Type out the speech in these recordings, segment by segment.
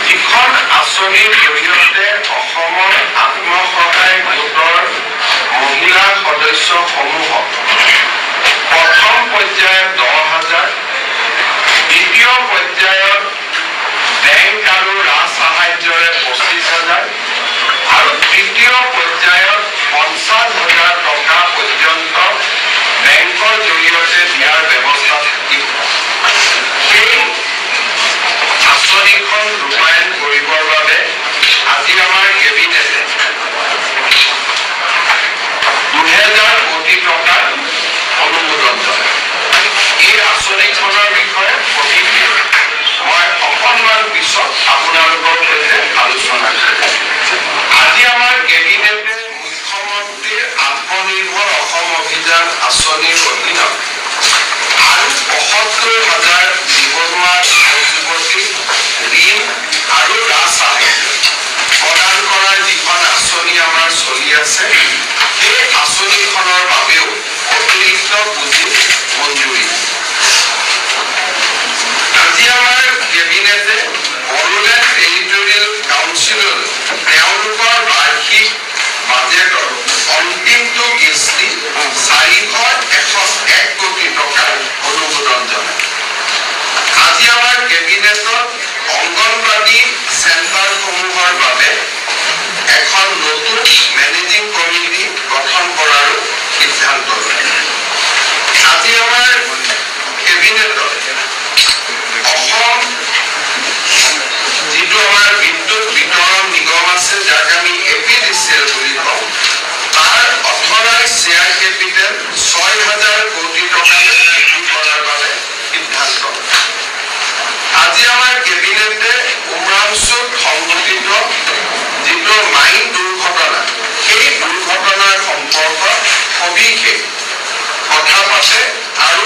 যিখন আঁচনিৰ জৰিয়তে অসমৰ আত্মসহায়ক গোটৰ মহিলা সদস্যসমূহক প্ৰথম পৰ্যায়ত 10,000, দ্বিতীয় পৰ্যায়ত বেংক আৰু ৰাজ সাহায্যৰে 25,000 আৰু তৃতীয় পৰ্যায়ত 50,000 টকা পৰ্যন্ত বেংকৰ জৰিয়তে দিয়াৰ ব্যৱস্থা থাকিব। সেই আঁচনিখন ৰূপায়ণ কৰিবৰ বাবে আজি আমাৰ কেবিনেটে 2,000 কোটি টকাৰ অনুমোদন জনায়। এই আঁচনিখনৰ বিষয়ে প্ৰতিদিন মই অকণমান পিছত আপোনালোকৰ সৈতে আলোচনা কৰিম। আজি আমাৰ কেবিনেটে মুখ্যমন্ত্ৰীৰ আত্মনিৰ্ভৰ অসম অভিযান আঁচনিৰ অধীনত আৰু ৭৫,000 নিবনুৱা যুৱতীক ঋণ আৰু ৰাজ সাহায্য প্ৰদান কৰাৰ যিখন আঁচনি আমাৰ চলি আছে, সেই আঁচনিখনৰ বাবেও অতিৰিক্ত পুঁজি মঞ্জুৰি। আজি আমাৰ কেবিনেটে বড়োলেণ্ড টেৰিটৰিয়েল কাউন্সিললৈ তেওঁলোকৰ বাৰ্ষিক বাজেটৰ অন্তিমটো কিস্তি 401 কোটি টকাৰ অনুমোদন জনায়। আজি আমাৰ কেবিনেটত অংগনবাদী চেণ্টাৰসমূহৰ বাবে এখন নতুন মেনেজিং কমিটি গঠন কৰাৰো সিদ্ধান্ত লয়। আজি আমাৰ কেবিনেটত অসম যিটো আমাৰ বিদ্যুৎ বিতৰণ নিগম আছে, যাক আমি APDCL বুলি কওঁ, তাৰ অথৰাইজ শ্বেয়াৰ কেপিটেল 6,000 কোটি টকালৈ বৃদ্ধি কৰাৰ বাবে সিদ্ধান্ত। আজি আমাৰ কেবিনেটে উমৰাংচুত সংঘটিত যিটো মাইন দুৰ্ঘটনা, সেই দুৰ্ঘটনাৰ সম্পৰ্কত সবিশেষ কথা পাতে আৰু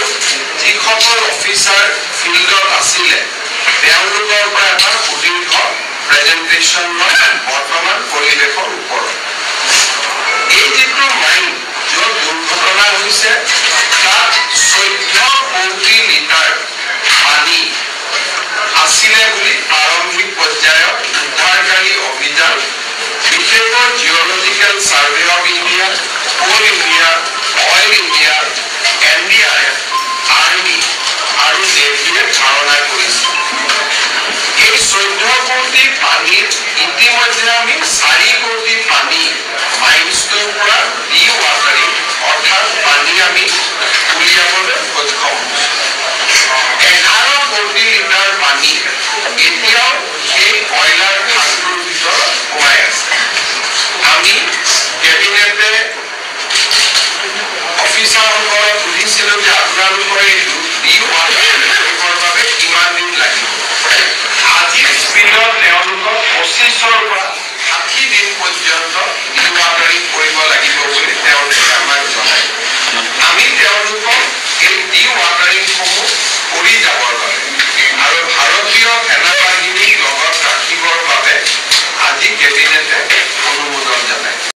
যিসকল অফিচাৰ ফিল্ডত আছিলে তেওঁলোকৰ পৰা এটা সুদীৰ্ঘ প্ৰেজেণ্টেশ্যন লয় বৰ্তমান পৰিৱেশৰ ওপৰত। এই যিটো মাইন য'ত দুৰ্ঘটনা হৈছে, তাত 14 কোটি লিটাৰ পানী আছিলে বুলি প্ৰাৰম্ভিক পৰ্যায়ত উদ্ধাৰকাৰী অভিযান বিশেষকৈ Geological Survey of India, Coal India, Oil India, NDRF, army আৰু নেভিয়ে ধাৰণা কৰিছিল। এই 14 কোটি পানীৰ ইতিমধ্যে আমি 4 কোটি পানী মাইন্সটোৰ পৰা ডিৱাটাৰিং অৰ্থাৎ পানী আমি উলিয়াবলৈ সক্ষম হৈছোঁ। 11 কোটি লিটাৰ পানী এতিয়াও